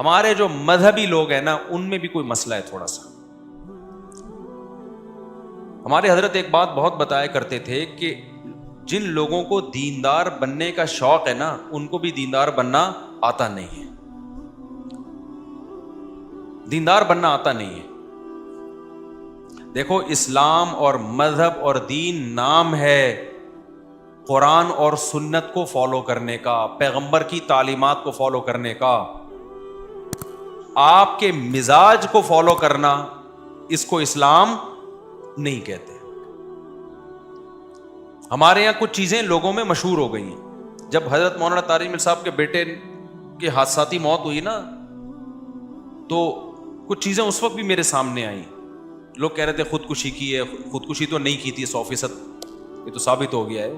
ہمارے جو مذہبی لوگ ہیں نا ان میں بھی کوئی مسئلہ ہے تھوڑا سا. ہمارے حضرت ایک بات بہت بتایا کرتے تھے کہ جن لوگوں کو دیندار بننے کا شوق ہے نا ان کو بھی دیندار بننا آتا نہیں ہے. دیندار بننا آتا نہیں ہے. دیکھو اسلام اور مذہب اور دین نام ہے قرآن اور سنت کو فالو کرنے کا, پیغمبر کی تعلیمات کو فالو کرنے کا. آپ کے مزاج کو فالو کرنا اس کو اسلام نہیں کہتے. ہمارے یہاں کچھ چیزیں لوگوں میں مشہور ہو گئی ہیں. جب حضرت مولانا طارق جمیل صاحب کے بیٹے کی حادثاتی موت ہوئی نا تو کچھ چیزیں اس وقت بھی میرے سامنے آئیں. لوگ کہہ رہے تھے خودکشی کی ہے, خودکشی تو نہیں کی تھی 100%, یہ تو ثابت ہو گیا ہے,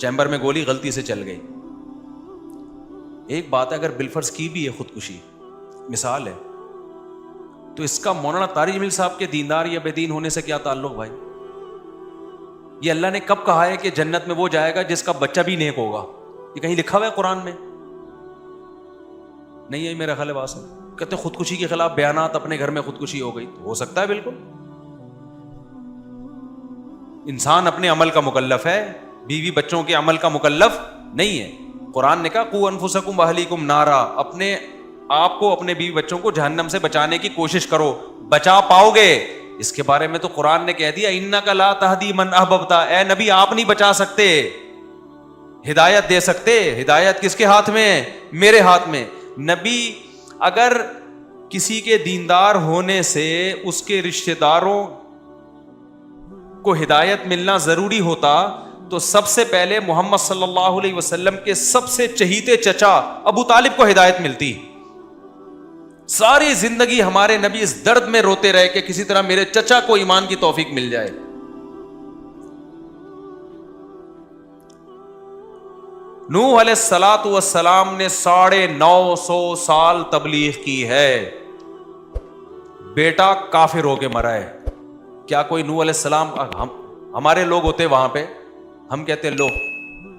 چیمبر میں گولی غلطی سے چل گئی. ایک بات ہے اگر بالفرض کی بھی ہے خودکشی, مثال ہے, تو اس کا مولانا طارق جمیل صاحب کے دیندار یا بے دین ہونے سے کیا تعلق بھائی؟ یہ اللہ نے کب کہا ہے کہ جنت میں وہ جائے گا جس کا بچہ بھی نیک ہوگا؟ یہ کہیں لکھا ہوا ہے قرآن میں؟ نہیں ہے میرا خیال ہے. بات کہتے خودکشی کے خلاف بیانات, اپنے گھر میں خودکشی ہو گئی, تو ہو سکتا ہے بالکل. انسان اپنے عمل کا مکلف ہے, بیوی بچوں کے عمل کا مکلف نہیں ہے. قرآن نے کہا قوا انفسکم واہلیکم نارا, اپنے آپ کو اپنے بیوی بچوں کو جہنم سے بچانے کی کوشش کرو, بچا پاؤ گے. اس کے بارے میں تو قرآن نے کہہ دیا انک لا تہدی من احببت, اے نبی آپ نہیں بچا سکتے, ہدایت دے سکتے. ہدایت کس کے ہاتھ میں؟ میرے ہاتھ میں. نبی اگر کسی کے دیندار ہونے سے اس کے رشتہ داروں کو ہدایت ملنا ضروری ہوتا تو سب سے پہلے محمد صلی اللہ علیہ وسلم کے سب سے چہیتے چچا ابو طالب کو ہدایت ملتی. ساری زندگی ہمارے نبی اس درد میں روتے رہے کہ کسی طرح میرے چچا کو ایمان کی توفیق مل جائے. نوح علیہ الصلوۃ والسلام نے 950 سال تبلیغ کی ہے, بیٹا کافر ہو کے مرا ہے. کیا کوئی نوح علیہ السلام, ہمارے لوگ ہوتے وہاں پہ, ہم کہتے لو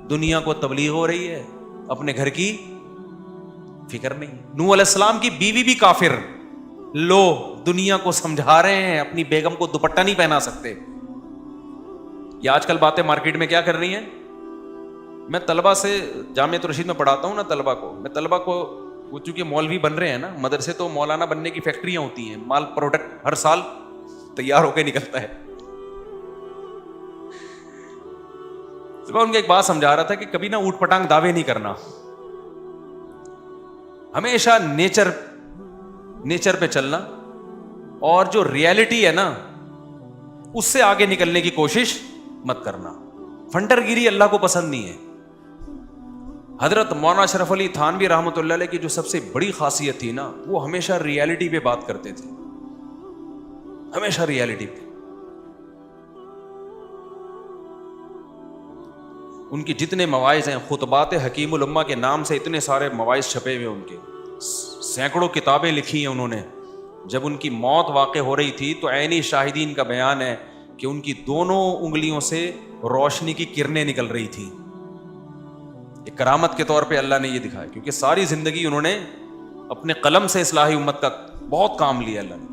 دنیا کو تبلیغ ہو رہی ہے, اپنے گھر کی فکر نہیں. نوح علیہ السلام کی بیوی بھی کافر, لو دنیا کو سمجھا رہے ہیں, اپنی بیگم کو دوپٹہ نہیں پہنا سکتے. یہ آج کل باتیں مارکیٹ میں کیا کر رہی ہیں. میں طلبہ سے جامعۃ الرشید میں پڑھاتا ہوں نا, طلبہ کو وہ چونکہ مولوی بن رہے ہیں نا, مدرسے تو مولانا بننے کی فیکٹریاں ہوتی ہیں, مال پروڈکٹ ہر سال تیار ہو کے نکلتا ہے. تو میں ان کو ایک بات سمجھا رہا تھا کہ کبھی نہ اوٹ پٹانگ دعوے نہیں کرنا, ہمیشہ نیچر پہ چلنا, اور جو ریالٹی ہے نا اس سے آگے نکلنے کی کوشش مت کرنا. فنڈر گیری اللہ کو پسند نہیں ہے. حضرت مولانا اشرف علی تھانوی رحمۃ اللہ علیہ کی جو سب سے بڑی خاصیت تھی نا, وہ ہمیشہ ریالٹی پہ بات کرتے تھے, ہمیشہ ریالٹی پہ. ان کی جتنے مواعظ ہیں, خطبات حکیم الامہ کے نام سے اتنے سارے مواعظ چھپے ہوئے, ان کے سینکڑوں کتابیں لکھی ہیں انہوں نے. جب ان کی موت واقع ہو رہی تھی تو عینی شاہدین کا بیان ہے کہ ان کی دونوں انگلیوں سے روشنی کی کرنیں نکل رہی تھی. ایک کرامت کے طور پہ اللہ نے یہ دکھایا, کیونکہ ساری زندگی انہوں نے اپنے قلم سے اصلاحی امت کا بہت کام لیا اللہ نے.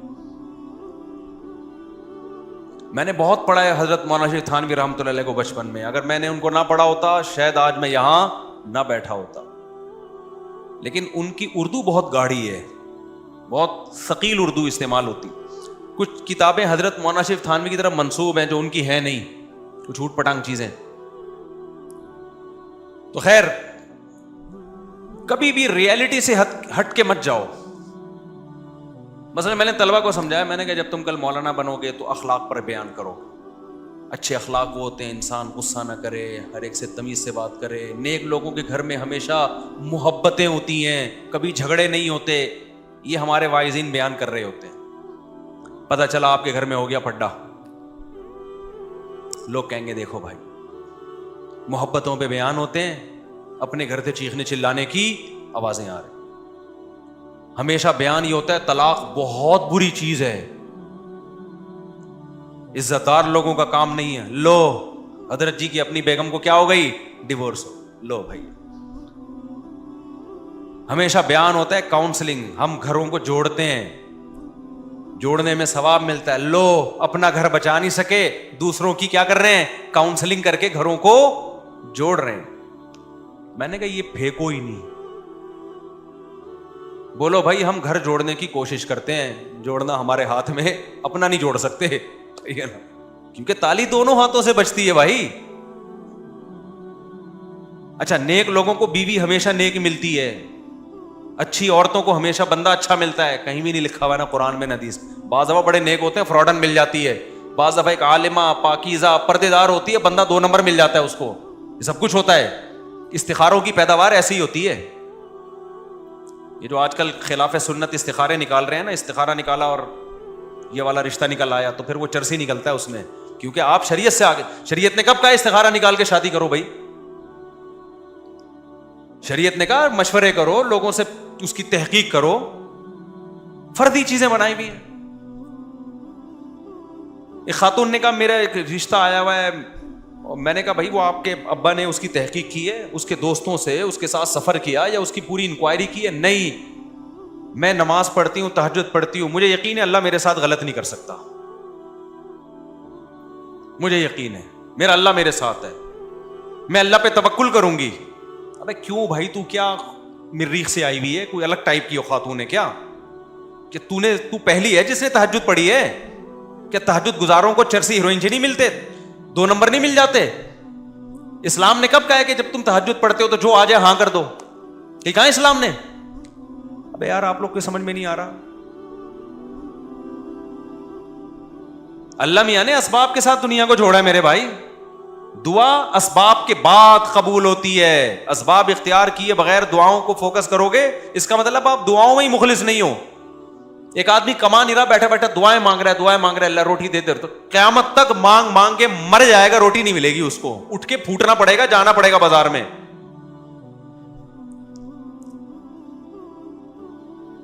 میں نے بہت پڑھا ہے حضرت مولانا شیخ تھانوی رحمۃ اللہ علیہ کو بچپن میں. اگر میں نے ان کو نہ پڑھا ہوتا شاید آج میں یہاں نہ بیٹھا ہوتا. لیکن ان کی اردو بہت گاڑھی ہے, بہت ثقیل اردو استعمال ہوتی. کچھ کتابیں حضرت مولانا شیخ تھانوی کی طرف منسوب ہیں جو ان کی ہیں نہیں, کچھ اوٹ پٹانگ چیزیں. تو خیر, کبھی بھی ریالٹی سے ہٹ کے مت جاؤ. مثلا میں نے طلبہ کو سمجھایا, میں نے کہا جب تم کل مولانا بنو گے تو اخلاق پر بیان کرو. اچھے اخلاق وہ ہوتے ہیں انسان غصہ نہ کرے, ہر ایک سے تمیز سے بات کرے, نیک لوگوں کے گھر میں ہمیشہ محبتیں ہوتی ہیں, کبھی جھگڑے نہیں ہوتے. یہ ہمارے واعظین بیان کر رہے ہوتے ہیں. پتہ چلا آپ کے گھر میں ہو گیا پھڈا, لوگ کہیں گے دیکھو بھائی محبتوں پہ بیان ہوتے ہیں, اپنے گھر سے چیخنے چلانے کی آوازیں آ رہی. ہمیشہ بیان یہ ہوتا ہے طلاق بہت بری چیز ہے, عزت دار لوگوں کا کام نہیں ہے. لو حضرت جی کی اپنی بیگم کو کیا ہو گئی, ڈیورس ہو, لو بھائی. ہمیشہ بیان ہوتا ہے کاؤنسلنگ, ہم گھروں کو جوڑتے ہیں, جوڑنے میں ثواب ملتا ہے. لو اپنا گھر بچا نہیں سکے, دوسروں کی کیا کر رہے ہیں, کاؤنسلنگ کر کے گھروں کو جوڑ رہے ہیں. میں نے کہا یہ پھینکو ہی نہیں, بولو بھائی ہم گھر جوڑنے کی کوشش کرتے ہیں, جوڑنا ہمارے ہاتھ میں, اپنا نہیں جوڑ سکتے, کیونکہ تالی دونوں ہاتھوں سے بجتی ہے بھائی. اچھا, نیک لوگوں کو بیوی ہمیشہ نیک ملتی ہے, اچھی عورتوں کو ہمیشہ بندہ اچھا ملتا ہے, کہیں بھی نہیں لکھا ہوا ہے نا قرآن میں نہ حدیث. بعض دفعہ بڑے نیک ہوتے ہیں فراڈن مل جاتی ہے, بعض دفعہ ایک عالمہ پاکیزہ پردے دار ہوتی ہے, بندہ 2 نمبر مل جاتا ہے اس کو. یہ سب کچھ ہوتا ہے, استخاروں کی پیداوار ایسی ہی ہوتی ہے. یہ جو آج کل خلاف سنت استخارے نکال رہے ہیں نا, استخارہ نکالا اور یہ والا رشتہ نکل آیا, تو پھر وہ چرسی نکلتا ہے اس میں, کیونکہ آپ شریعت سے آگے. شریعت نے کب کہا استخارہ نکال کے شادی کرو بھائی؟ شریعت نے کہا مشورے کرو, لوگوں سے اس کی تحقیق کرو. فردی چیزیں بنائی ہوئی ہیں. ایک خاتون نے کہا میرا ایک رشتہ آیا ہوا ہے, اور میں نے کہا بھائی وہ آپ کے ابا نے اس کی تحقیق کی ہے, اس کے دوستوں سے اس کے ساتھ سفر کیا, یا اس کی پوری انکوائری کی ہے؟ نہیں, میں نماز پڑھتی ہوں, تہجد پڑھتی ہوں, مجھے یقین ہے اللہ میرے ساتھ غلط نہیں کر سکتا, مجھے یقین ہے میرا اللہ میرے ساتھ ہے, میں اللہ پہ توکل کروں گی. ابے کیوں بھائی, تو کیا مریخ سے آئی ہوئی ہے, کوئی الگ ٹائپ کی خاتون ہے کیا, کہ تو پہلی ہے جس نے تہجد پڑھی ہے؟ کیا تہجد گزاروں کو چرسی ہیروئن سے نہیں ملتے, 2 نمبر نہیں مل جاتے؟ اسلام نے کب کہا ہے کہ جب تم تہجد پڑھتے ہو تو جو آ جائے ہاں کر دو؟ یہ کہا اسلام نے؟ ابے یار آپ لوگ کو سمجھ میں نہیں آ رہا. اللہ میاں نے اسباب کے ساتھ دنیا کو جوڑا ہے میرے بھائی. دعا اسباب کے بعد قبول ہوتی ہے. اسباب اختیار کیے بغیر دعاؤں کو فوکس کرو گے, اس کا مطلب آپ دعاؤں میں ہی مخلص نہیں ہو. ایک آدمی کما نہیں رہا, بیٹھا بیٹھا دعائیں مانگ رہا ہے, اللہ روٹی دے دے, تو قیامت تک مانگ مانگ کے مر جائے گا, روٹی نہیں ملے گی اس کو, اٹھ کے پھوٹنا پڑے گا, جانا پڑے گا بازار میں.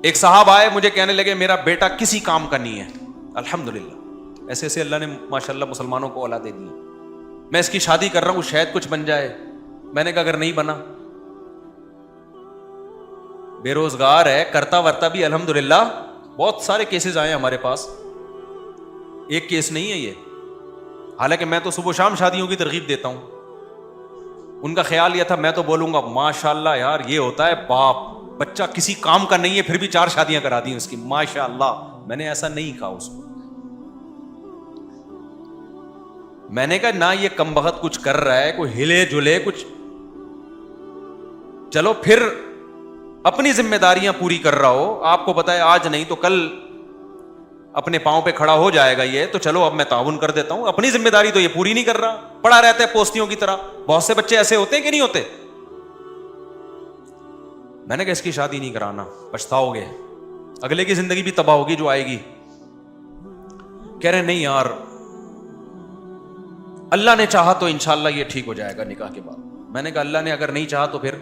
ایک صاحب آئے مجھے کہنے لگے میرا بیٹا کسی کام کا نہیں ہے, الحمدللہ ایسے ایسے اللہ نے ماشاءاللہ مسلمانوں کو اولادیں دی, میں اس کی شادی کر رہا ہوں شاید کچھ بن جائے. میں نے کہا اگر نہیں بنا, بے روزگار ہے, کرتا ورتا بھی الحمدللہ, بہت سارے کیسز آئے ہمارے پاس, ایک کیس نہیں ہے یہ. حالانکہ میں تو صبح شام شادیوں کی ترغیب دیتا ہوں. ان کا خیال یہ تھا میں تو بولوں گا ماشاءاللہ یار یہ ہوتا ہے باپ, بچہ کسی کام کا نہیں ہے پھر بھی 4 شادیاں کرا دی اس کی, ماشاءاللہ. میں نے ایسا نہیں کہا اس کو. میں نے کہا نہ یہ کم بخت کچھ کر رہا ہے, کوئی ہلے جلے کچھ, چلو پھر اپنی ذمہ داریاں پوری کر رہا ہو, آپ کو پتا ہے آج نہیں تو کل اپنے پاؤں پہ کھڑا ہو جائے گا یہ, تو چلو اب میں تعاون کر دیتا ہوں. اپنی ذمہ داری تو یہ پوری نہیں کر رہا, پڑا رہتا ہے پوستیوں کی طرح. بہت سے بچے ایسے ہوتے ہیں کہ نہیں ہوتے. میں نے کہا اس کی شادی نہیں کرانا, پچھتاؤ گے, اگلے کی زندگی بھی تباہ ہوگی جو آئے گی. کہہ رہے نہیں یار اللہ نے چاہا تو انشاءاللہ یہ ٹھیک ہو جائے گا نکاح کے بعد. میں نے کہا اللہ نے اگر نہیں چاہا تو پھر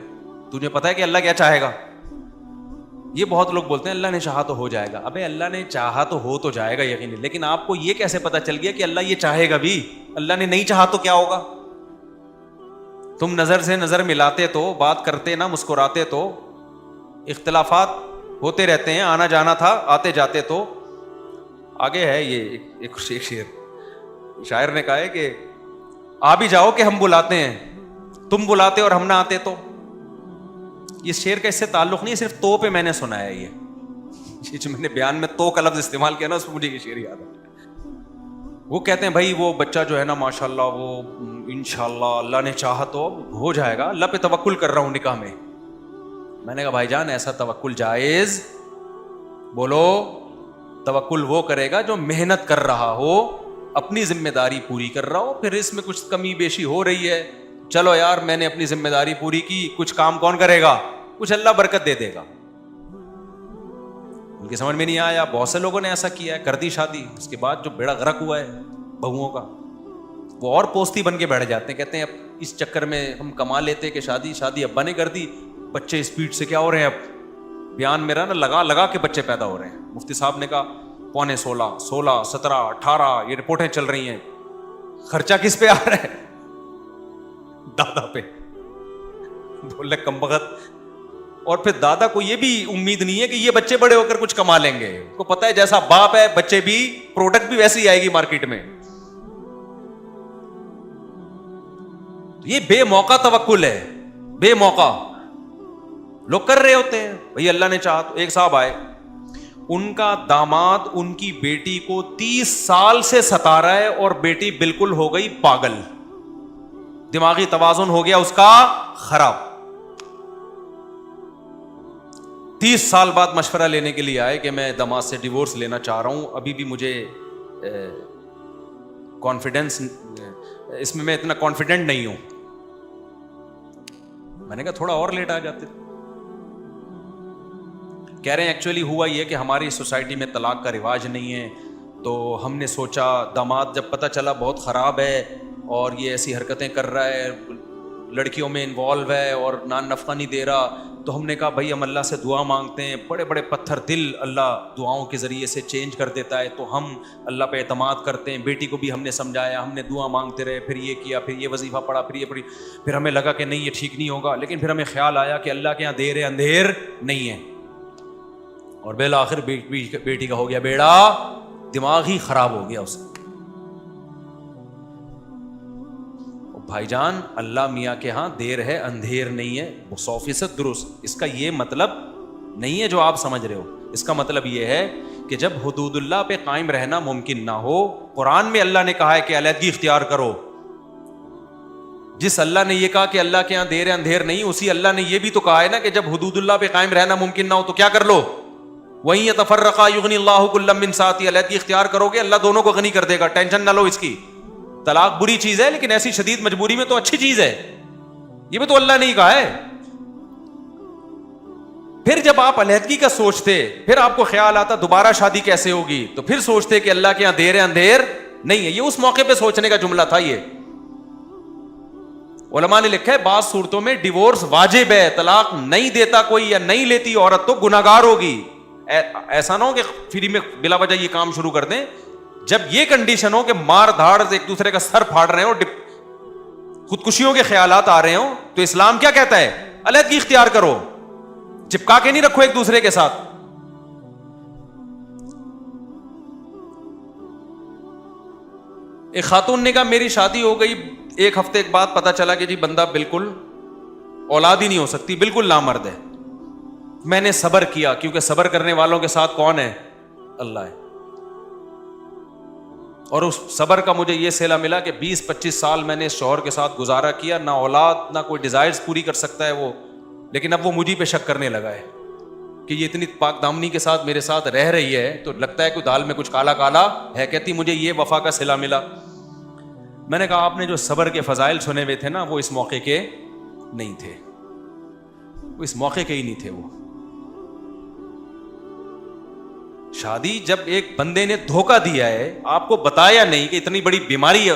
تجھے پتا ہے کہ اللہ کیا چاہے گا. یہ بہت لوگ بولتے ہیں اللہ نے چاہا تو ہو جائے گا. ابے اللہ نے چاہا تو ہو تو جائے گا یقینی, لیکن آپ کو یہ کیسے پتا چل گیا کہ اللہ یہ چاہے گا بھی؟ اللہ نے نہیں چاہا تو کیا ہوگا؟ تم نظر سے نظر ملاتے تو, بات کرتے نا, مسکراتے تو, اختلافات ہوتے رہتے ہیں, آنا جانا تھا, آتے جاتے تو. آگے ہے یہ ایک شعر, شاعر نے کہا ہے کہ آ بھی جاؤ کہ ہم بلاتے ہیں, تم بلاتے اور ہم نہ آتے تو. یہ شعر کا اس سے تعلق نہیں, صرف تو پہ میں نے سنا ہے. یہ جو میں نے بیان میں تو کا لفظ استعمال کیا نا, اس میں مجھے یہ شعر یاد ہے. وہ کہتے ہیں بھائی وہ بچہ جو ہے نا ماشاءاللہ وہ انشاءاللہ اللہ نے چاہا تو ہو جائے گا, اللہ پہ توکل کر رہا ہوں نکاح میں. میں نے کہا بھائی جان ایسا توکل جائز؟ بولو توکل وہ کرے گا جو محنت کر رہا ہو, اپنی ذمہ داری پوری کر رہا ہو. پھر اس میں کچھ کمی بیشی ہو رہی ہے, چلو یار میں نے اپنی ذمہ داری پوری کی, کچھ کام کون کرے گا, کچھ اللہ برکت دے دے گا. ان کی سمجھ میں نہیں آیا. بہت سے لوگوں نے ایسا کیا ہے, کر دی شادی, اس کے بعد جو بیڑا غرق ہوا ہے بہوؤں کا, وہ اور پوستی بن کے بیٹھ جاتے ہیں. کہتے ہیں اب اس چکر میں ہم کما لیتے کہ شادی ابا نے کر دی, بچے اسپیڈ سے کیا ہو رہے ہیں, اب بیان میرا نا لگا کے بچے پیدا ہو رہے ہیں. مفتی صاحب نے کہا 15, 16, 17, 18 یہ رپورٹیں چل رہی ہیں. خرچہ کس پہ آ رہا ہے؟ دادا پہ. بولے کم بخت اور پھر دادا کو یہ بھی امید نہیں ہے کہ یہ بچے بڑے ہو کر کچھ کما لیں گے. اس کو پتا ہے جیسا باپ ہے بچے بھی, پروڈکٹ بھی ویسی آئے گی مارکیٹ میں. یہ بے موقع توکل ہے, بے موقع. لوگ کر رہے ہوتے ہیں بھئی اللہ نے چاہا تو. ایک صاحب آئے, ان کا داماد ان کی بیٹی کو 30 سال سے ستا رہا ہے اور بیٹی بالکل ہو گئی پاگل, دماغی توازن ہو گیا اس کا خراب. 30 سال بعد مشورہ لینے کے لیے آئے کہ میں داماد سے ڈیورس لینا چاہ رہا ہوں, ابھی بھی مجھے کانفیڈنس اس میں اتنا کانفیڈنٹ نہیں ہوں. میں نے کہا تھوڑا اور لیٹ آ جاتے. کہہ رہے ہیں ایکچولی ہوا یہ کہ ہماری سوسائٹی میں طلاق کا رواج نہیں ہے, تو ہم نے سوچا داماد جب پتہ چلا بہت خراب ہے اور یہ ایسی حرکتیں کر رہا ہے, لڑکیوں میں انوالو ہے اور نان نفقہ نہیں دے رہا, تو ہم نے کہا بھائی ہم اللہ سے دعا مانگتے ہیں, بڑے بڑے پتھر دل اللہ دعاؤں کے ذریعے سے چینج کر دیتا ہے, تو ہم اللہ پہ اعتماد کرتے ہیں. بیٹی کو بھی ہم نے سمجھایا, ہم نے دعا مانگتے رہے, پھر یہ کیا, پھر یہ وظیفہ پڑھا, پھر یہ پڑھی, پھر ہمیں لگا کہ نہیں یہ ٹھیک نہیں ہوگا, لیکن پھر ہمیں خیال آیا کہ اللہ کے یہاں دیر اندھیر نہیں ہے, اور بالآخر بیٹی کا ہو گیا بیڑا, دماغ ہی خراب ہو گیا اس کا. بھائی جان اللہ میاں کے ہاں دیر ہے اندھیر نہیں ہے, 100% درست. اس کا یہ مطلب نہیں ہے جو آپ سمجھ رہے ہو. اس کا مطلب یہ ہے کہ جب حدود اللہ پہ قائم رہنا ممکن نہ ہو, قرآن میں اللہ نے کہا ہے کہ علیحدگی اختیار کرو. جس اللہ نے یہ کہا کہ اللہ کے یہاں دیر ہے اندھیر نہیں, اسی اللہ نے یہ بھی تو کہا ہے نا کہ جب حدود اللہ پہ قائم رہنا ممکن نہ ہو تو کیا کر لو, وہیں یتفرقا یغنی اللہ کلا من سعتہ. علیحدگی اختیار کرو گے اللہ دونوں کو غنی کر دے گا, ٹینشن نہ لو اس کی. طلاق بری چیز ہے لیکن ایسی شدید مجبوری میں تو اچھی چیز ہے, یہ بھی تو اللہ نے ہی کہا ہے. پھر جب آپ علیحدگی کا سوچتے, پھر آپ کو خیال آتا دوبارہ شادی کیسے ہوگی, تو پھر سوچتے کہ اللہ کے یہاں دیر ہے اندھیر نہیں ہے. یہ اس موقع پہ سوچنے کا جملہ تھا. یہ علماء نے لکھا ہے بعض صورتوں میں ڈیورس واجب ہے, طلاق نہیں دیتا کوئی یا نہیں لیتی عورت تو گناہگار ہوگی. ایسا نہ ہو کہ فری میں بلا وجہ یہ کام شروع کر دیں. جب یہ کنڈیشن ہو کہ مار دھاڑ سے ایک دوسرے کا سر پھاڑ رہے ہو, خودکشیوں کے خیالات آ رہے ہوں, تو اسلام کیا کہتا ہے, علیحدگی اختیار کرو, چپکا کے نہیں رکھو ایک دوسرے کے ساتھ. ایک خاتون نے کہا میری شادی ہو گئی, 1 ہفتے کے بعد پتا چلا کہ جی بندہ بالکل اولاد ہی نہیں ہو سکتی, بالکل نامرد ہے. میں نے صبر کیا, کیونکہ صبر کرنے والوں کے ساتھ کون ہے, اللہ ہے. اور اس صبر کا مجھے یہ صلہ ملا کہ 20-25 سال میں نے اس شوہر کے ساتھ گزارا کیا, نہ اولاد نہ کوئی ڈیزائرز پوری کر سکتا ہے وہ, لیکن اب وہ مجھے پہ شک کرنے لگا ہے کہ یہ اتنی پاک دامنی کے ساتھ میرے ساتھ رہ رہی ہے تو لگتا ہے کوئی دال میں کچھ کالا کالا ہے. کہتی مجھے یہ وفا کا صلہ ملا. میں نے کہا آپ نے جو صبر کے فضائل سنے ہوئے تھے نا وہ اس موقع کے نہیں تھے, وہ اس موقع کے ہی نہیں تھے. وہ شادی جب ایک بندے نے دھوکہ دیا ہے, آپ کو بتایا نہیں کہ اتنی بڑی بیماری ہے,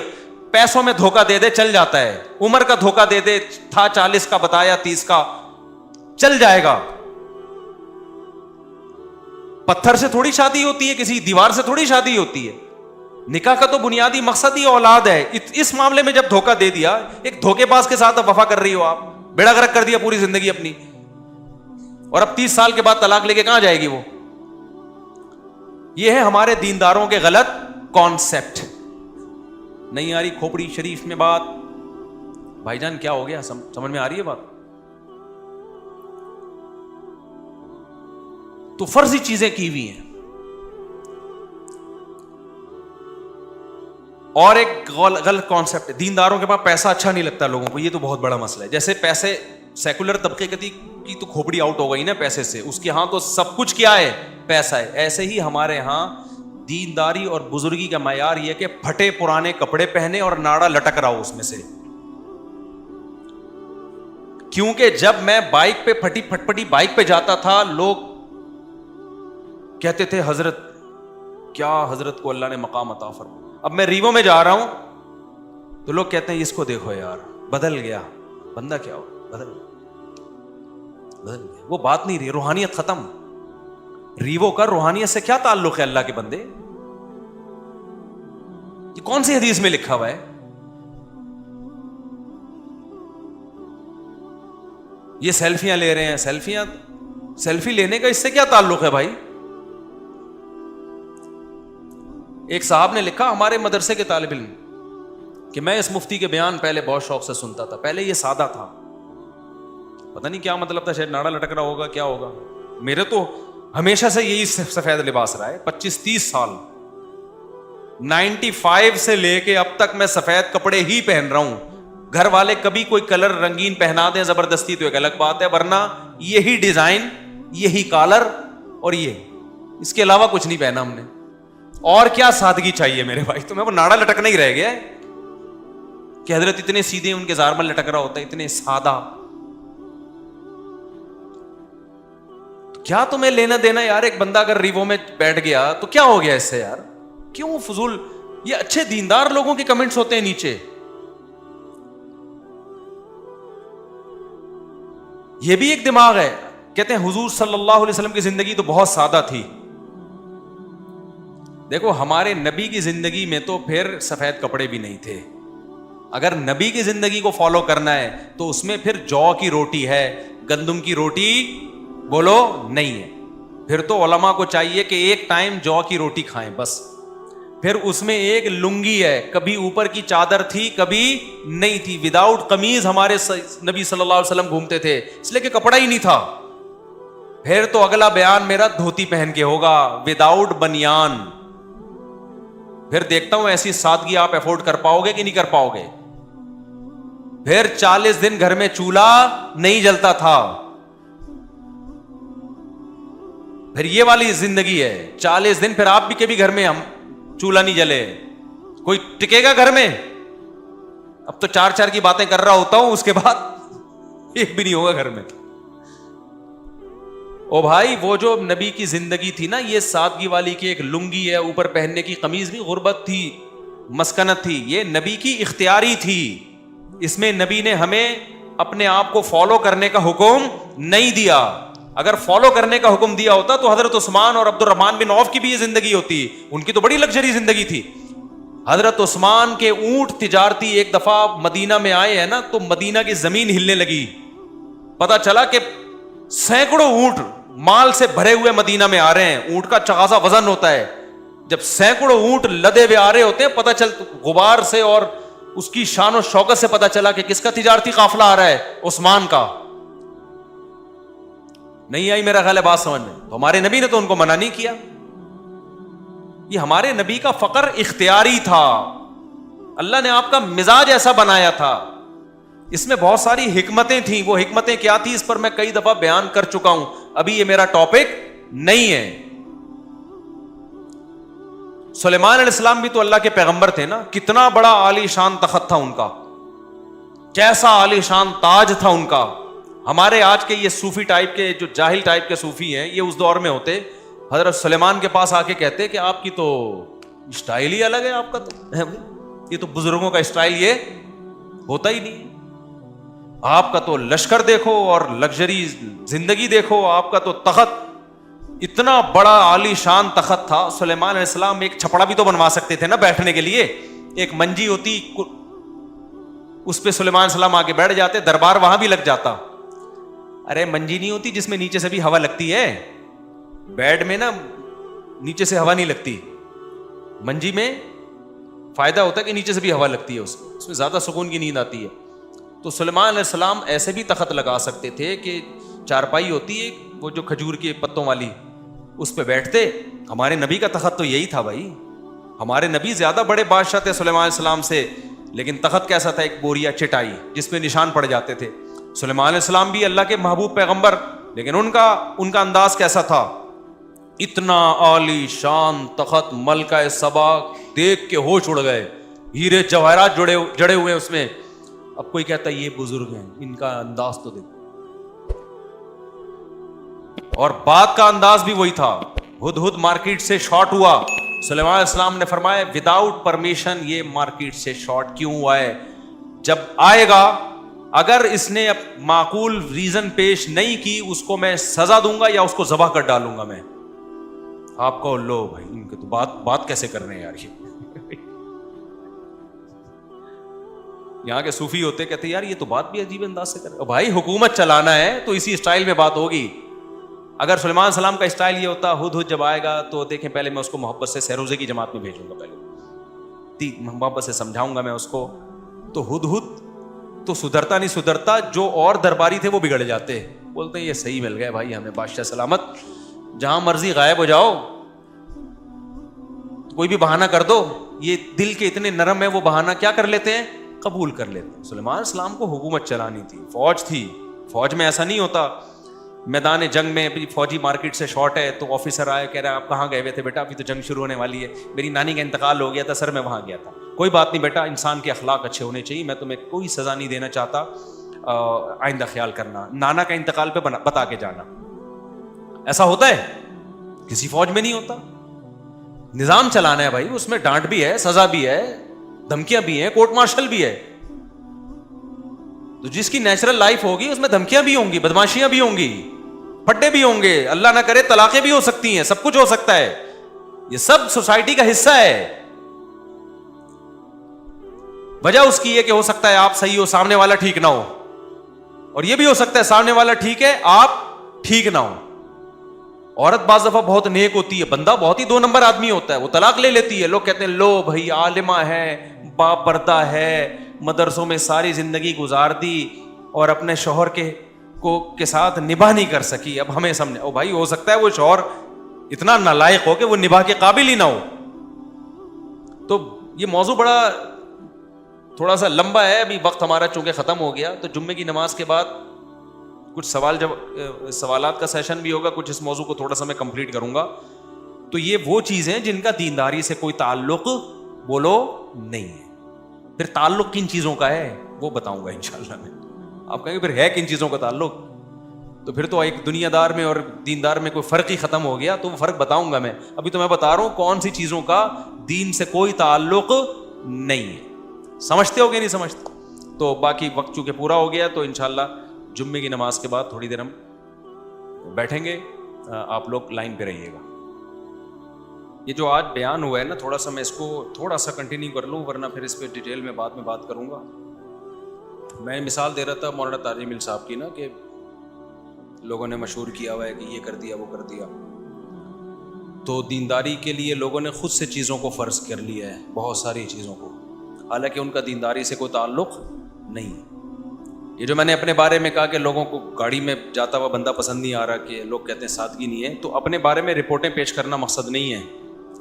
پیسوں میں دھوکہ دے دے چل جاتا ہے, عمر کا دھوکہ دے دے, تھا 40 کا بتایا 30 کا, چل جائے گا. پتھر سے تھوڑی شادی ہوتی ہے, کسی دیوار سے تھوڑی شادی ہوتی ہے. نکاح کا تو بنیادی مقصد ہی اولاد ہے. اس معاملے میں جب دھوکہ دے دیا, ایک دھوکے باز کے ساتھ اب وفا کر رہی ہو آپ, بیڑا غرق کر دیا پوری زندگی اپنی, اور اب 30 سال کے بعد طلاق لے کے کہاں جائے گی وہ. یہ ہے ہمارے دینداروں کے غلط کانسیپٹ. نہیں آ رہی کھوپڑی شریف میں بات, بھائی جان کیا ہو گیا, سمجھ میں آ رہی ہے بات. تو فرضی چیزیں کی ہوئی ہیں. اور ایک غلط کانسیپٹ ہے, دینداروں کے پاس پیسہ اچھا نہیں لگتا لوگوں کو, یہ تو بہت بڑا مسئلہ ہے. جیسے پیسے سیکولر طبقے کی تو کھوپڑی آؤٹ ہو گئی نا پیسے سے, اس کے ہاں تو سب کچھ کیا ہے, پیسہ ہے. ایسے ہی ہمارے ہاں دینداری اور بزرگی کا معیار یہ کہ پھٹے پرانے کپڑے پہنے اور ناڑا لٹک رہا ہو اس میں سے. کیونکہ جب میں بائک پہ پھٹپٹی بائک پہ جاتا تھا, لوگ کہتے تھے حضرت کیا, حضرت کو اللہ نے مقام عطا فرمایا. اب میں ریوو میں جا رہا ہوں تو لوگ کہتے ہیں اس کو دیکھو یار بدل گیا, بندہ کیا ہو, بدل گیا. وہ بات نہیں رہی, روحانیت ختم. ریوو کا روحانیت سے کیا تعلق ہے اللہ کے بندے, یہ کون سی حدیث میں لکھا ہوا ہے. یہ سیلفیاں لے رہے ہیں. سیلفی لینے کا اس سے کیا تعلق ہے بھائی؟ ایک صاحب نے لکھا ہمارے مدرسے کے طالب علم کہ میں اس مفتی کے بیان پہلے بہت شوق سے سنتا تھا. پہلے یہ سادہ تھا, پتہ نہیں کیا مطلب تھا, شاید ناڑا لٹک رہا ہوگا, کیا ہوگا. میرے تو ہمیشہ سے یہی سفید لباس رہا ہے, 25-30 سال, 95 سے لے کے اب تک میں سفید کپڑے ہی پہن رہا ہوں. گھر والے کبھی کوئی کلر رنگین پہنا دیں زبردستی تو ایک الگ بات ہے, ورنہ یہی ڈیزائن, یہی کالر, اور یہ, اس کے علاوہ کچھ نہیں پہنا ہم نے. اور کیا سادگی چاہیے میرے بھائی؟ تو میں وہ ناڑا لٹکنا ہی رہ گیا کہ حضرت اتنے سیدھے, ان کے زارمل لٹک رہا ہوتا ہے, اتنے سادہ. کیا تمہیں لینا دینا یار؟ ایک بندہ اگر ریوو میں بیٹھ گیا تو کیا ہو گیا اس سے یار؟ کیوں فضول؟ یہ اچھے دیندار لوگوں کے کمنٹس ہوتے ہیں نیچے. یہ بھی ایک دماغ ہے. کہتے ہیں حضور صلی اللہ علیہ وسلم کی زندگی تو بہت سادہ تھی. دیکھو ہمارے نبی کی زندگی میں تو پھر سفید کپڑے بھی نہیں تھے. اگر نبی کی زندگی کو فالو کرنا ہے تو اس میں پھر جو کی روٹی ہے, گندم کی روٹی بولو نہیں ہے. پھر تو علماء کو چاہیے کہ ایک ٹائم جو کی روٹی کھائیں بس. پھر اس میں ایک لنگی ہے, کبھی اوپر کی چادر تھی کبھی نہیں تھی. وداؤٹ قمیض ہمارے نبی صلی اللہ علیہ وسلم گھومتے تھے, اس لیے کہ کپڑا ہی نہیں تھا. پھر تو اگلا بیان میرا دھوتی پہن کے ہوگا, وداؤٹ بنیان. پھر دیکھتا ہوں ایسی سادگی آپ افورڈ کر پاؤ گے کہ نہیں کر پاؤ گے. پھر 40 دن گھر میں چولہا نہیں جلتا تھا. پھر یہ والی زندگی ہے 40 دن, پھر آپ بھی کبھی گھر میں ہم چولہا نہیں جلے, کوئی ٹکے گا گھر میں؟ اب تو 4 کی باتیں کر رہا ہوتا ہوں, اس کے بعد ایک بھی نہیں ہوگا گھر میں. او بھائی وہ جو نبی کی زندگی تھی نا, یہ سادگی والی کی, ایک لنگی ہے, اوپر پہننے کی قمیض بھی, غربت تھی, مسکنت تھی, یہ نبی کی اختیاری تھی. اس میں نبی نے ہمیں اپنے آپ کو فالو کرنے کا حکم نہیں دیا. اگر فالو کرنے کا حکم دیا ہوتا تو حضرت عثمان اور عبد الرحمن بن عوف کی بھی یہ زندگی ہوتی. ان کی تو بڑی لگژری زندگی تھی. حضرت عثمان کے اونٹ تجارتی ایک دفعہ مدینہ میں آئے ہیں نا, تو مدینہ کی زمین ہلنے لگی. پتا چلا کہ سینکڑوں اونٹ مال سے بھرے ہوئے مدینہ میں آ رہے ہیں. اونٹ کا چغازا وزن ہوتا ہے. جب سینکڑوں اونٹ لدے ہوئے آ رہے ہوتے ہیں, پتا چل غبار سے اور اس کی شان و شوکت سے پتا چلا کہ کس کا تجارتی قافلہ آ رہا ہے, عثمان کا. نہیں آئی میرا خیال ہے بات سمجھ میں؟ تو ہمارے نبی نے تو ان کو منع نہیں کیا. یہ ہمارے نبی کا فقر اختیاری تھا. اللہ نے آپ کا مزاج ایسا بنایا تھا. اس میں بہت ساری حکمتیں تھیں. وہ حکمتیں کیا تھی اس پر میں کئی دفعہ بیان کر چکا ہوں, ابھی یہ میرا ٹاپک نہیں ہے. سلیمان علیہ السلام بھی تو اللہ کے پیغمبر تھے نا. کتنا بڑا عالی شان تخت تھا ان کا, کیسا عالی شان تاج تھا ان کا. ہمارے آج کے یہ صوفی ٹائپ کے, جو جاہل ٹائپ کے صوفی ہیں, یہ اس دور میں ہوتے, حضرت سلیمان کے پاس آ کے کہتے کہ آپ کی تو اسٹائل ہی الگ ہے, آپ کا تو یہ تو بزرگوں کا اسٹائل یہ ہوتا ہی نہیں. آپ کا تو لشکر دیکھو اور لگژری زندگی دیکھو, آپ کا تو تخت اتنا بڑا عالی شان تخت تھا. سلیمان علیہ السلام ایک چھپڑا بھی تو بنوا سکتے تھے نا بیٹھنے کے لیے. ایک منجی ہوتی, اس پہ سلیمان علیہ السلام آگے بیٹھ جاتے, دربار وہاں بھی لگ جاتا. ارے منجی نہیں ہوتی جس میں نیچے سے بھی ہوا لگتی ہے, بیڈ میں نا نیچے سے ہوا نہیں لگتی. منجی میں فائدہ ہوتا ہے کہ نیچے سے بھی ہوا لگتی ہے, اس میں زیادہ سکون کی نیند آتی ہے. تو سلیمان علیہ السلام ایسے بھی تخت لگا سکتے تھے کہ چارپائی ہوتی ہے وہ جو کھجور کے پتوں والی, اس پہ بیٹھتے. ہمارے نبی کا تخت تو یہی تھا بھائی. ہمارے نبی زیادہ بڑے بادشاہ تھے سلیمان علیہ السلام سے, لیکن تخت کیسا تھا؟ ایک بوریا چٹائی جس پہ نشان پڑ جاتے تھے. سلیمان علیہ السلام بھی اللہ کے محبوب پیغمبر, لیکن ان کا انداز کیسا تھا؟ اتنا عالی شان تخت, ملکہ سبا دیکھ کے ہوش اڑ گئے, ہیرے جواہرات جڑے ہوئے اس میں. اب کوئی کہتا ہے یہ بزرگ ہیں, ان کا انداز تو دیکھو. اور بات کا انداز بھی وہی تھا. ہدہد مارکیٹ سے شارٹ ہوا, سلیمان علیہ السلام نے فرمایا وداؤٹ پرمیشن یہ مارکیٹ سے شارٹ کیوں ہوا ہے؟ جب آئے گا اگر اس نے معقول ریزن پیش نہیں کی, اس کو میں سزا دوں گا یا اس کو ذبح کر ڈالوں گا میں. آپ کو لو بھائی, ان کے تو بات کیسے کر رہے ہیں یار یہ. یہاں کے صوفی ہوتے کہتے یار یہ تو بات بھی عجیب انداز سے کر. بھائی حکومت چلانا ہے تو اسی اسٹائل میں بات ہوگی. اگر سلیمان السلام کا اسٹائل یہ ہوتا ہد جب آئے گا تو دیکھیں پہلے میں اس کو محبت سے سہروزے کی جماعت میں بھیجوں گا, پہلے محبت سے سمجھاؤں گا میں اس کو. تو ہد تو سدھرتا نہیں سدھرتا, جو اور درباری تھے وہ بگڑ جاتے, بولتے ہیں یہ صحیح مل گیا بھائی ہمیں بادشاہ سلامت, جہاں مرضی غائب ہو جاؤ, کوئی بھی بہانہ کر دو. یہ دل کے اتنے نرم ہے وہ بہانہ کیا کر لیتے ہیں, قبول کر لیتے ہیں. سلیمان السلام کو حکومت چلانی تھی, فوج تھی. فوج میں ایسا نہیں ہوتا میدان جنگ میں فوجی مارکیٹ سے شارٹ ہے تو آفیسر آئے کہہ رہا ہے آپ کہاں گئے ہوئے تھے بیٹا, ابھی تو جنگ شروع ہونے والی ہے, میری نانی کا انتقال ہو گیا تھا سر میں وہاں گیا تھا. کوئی بات نہیں بیٹا, انسان کے اخلاق اچھے ہونے چاہیے, میں تمہیں کوئی سزا نہیں دینا چاہتا, آئندہ خیال کرنا. نانا کا انتقال پہ بتا کے جانا. ایسا ہوتا ہے کسی فوج میں نہیں ہوتا. نظام چلانا ہے بھائی, اس میں ڈانٹ بھی ہے, سزا بھی ہے, دھمکیاں بھی ہیں, کورٹ مارشل بھی ہے. تو جس کی نیچرل لائف ہوگی اس میں دھمکیاں بھی ہوں گی, بدماشیاں بھی ہوں گی, پھٹے بھی ہوں گے, اللہ نہ کرے طلاقیں بھی ہو سکتی ہیں, سب کچھ ہو سکتا ہے. یہ سب سوسائٹی کا حصہ ہے. وجہ اس کی یہ کہ ہو سکتا ہے آپ صحیح ہو, سامنے والا ٹھیک نہ ہو, اور یہ بھی ہو سکتا ہے سامنے والا ٹھیک ہے, آپ ٹھیک نہ ہو. عورت بعض دفعہ بہت نیک ہوتی ہے, بندہ بہت ہی 2 نمبر آدمی ہوتا ہے, وہ طلاق لے لیتی ہے. لوگ کہتے ہیں لو بھائی عالمہ ہے, باپ پردہ ہے, مدرسوں میں ساری زندگی گزار دی اور اپنے شوہر کے ساتھ نباہ نہیں کر سکی, اب ہمیں سمجھے. او بھائی ہو سکتا ہے وہ شوہر اتنا نالائق ہو کہ وہ نباہ کے قابل ہی نہ ہو. تو یہ موضوع بڑا تھوڑا سا لمبا ہے, ابھی وقت ہمارا چونکہ ختم ہو گیا, تو جمعے کی نماز کے بعد کچھ سوالات کا سیشن بھی ہوگا, کچھ اس موضوع کو تھوڑا سا میں کمپلیٹ کروں گا. تو یہ وہ چیزیں جن کا دینداری سے کوئی تعلق بولو نہیں ہے. پھر تعلق کن چیزوں کا ہے وہ بتاؤں گا انشاءاللہ میں. آپ کہیں گے پھر ہے کن چیزوں کا تعلق, تو پھر تو ایک دنیا دار میں اور دیندار میں کوئی فرق ہی ختم ہو گیا, تو وہ فرق بتاؤں گا میں. ابھی تو میں بتا رہا ہوں کون سی چیزوں کا دین سے کوئی تعلق نہیں ہے. سمجھتے ہو کہ نہیں سمجھتے؟ تو باقی وقت چونکہ پورا ہو گیا تو انشاءاللہ جمعے کی نماز کے بعد تھوڑی دیر ہم بیٹھیں گے, آپ لوگ لائن پہ رہیے گا. یہ جو آج بیان ہوا ہے نا, تھوڑا سا میں اس کو تھوڑا سا کنٹینیو کر لوں, ورنہ پھر اس پہ ڈیٹیل میں بعد میں بات کروں گا. میں مثال دے رہا تھا مولانا طارق جمیل صاحب کی نا, کہ لوگوں نے مشہور کیا ہوا ہے کہ یہ کر دیا وہ کر دیا. تو دینداری کے لیے لوگوں نے خود سے چیزوں کو فرض کر لیا ہے, بہت ساری چیزوں کو, حالانکہ ان کا دینداری سے کوئی تعلق نہیں ہے. یہ جو میں نے اپنے بارے میں کہا کہ لوگوں کو گاڑی میں جاتا ہوا بندہ پسند نہیں آ رہا, کہ لوگ کہتے ہیں سادگی نہیں ہے, تو اپنے بارے میں رپورٹیں پیش کرنا مقصد نہیں ہے,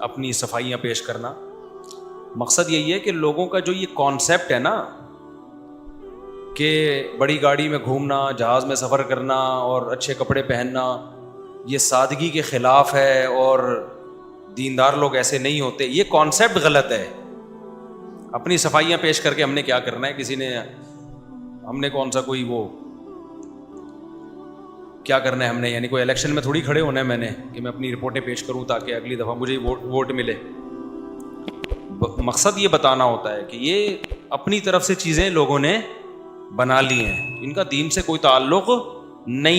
اپنی صفائیاں پیش کرنا. مقصد یہی ہے کہ لوگوں کا جو یہ کانسیپٹ ہے نا کہ بڑی گاڑی میں گھومنا, جہاز میں سفر کرنا اور اچھے کپڑے پہننا, یہ سادگی کے خلاف ہے اور دیندار لوگ ایسے نہیں ہوتے, یہ کانسیپٹ غلط ہے. اپنی صفائیاں پیش کر کے ہم نے کیا کرنا ہے, کسی نے ہم نے کون سا کوئی وہ کیا کرنا ہے, ہم نے یعنی کوئی الیکشن میں تھوڑی کھڑے ہونا ہے میں نے کہ میں اپنی رپورٹیں پیش کروں تاکہ اگلی دفعہ مجھے ووٹ ملے. مقصد یہ بتانا ہوتا ہے کہ یہ اپنی طرف سے چیزیں لوگوں نے بنا لی ہیں, ان کا دین سے کوئی تعلق نہیں.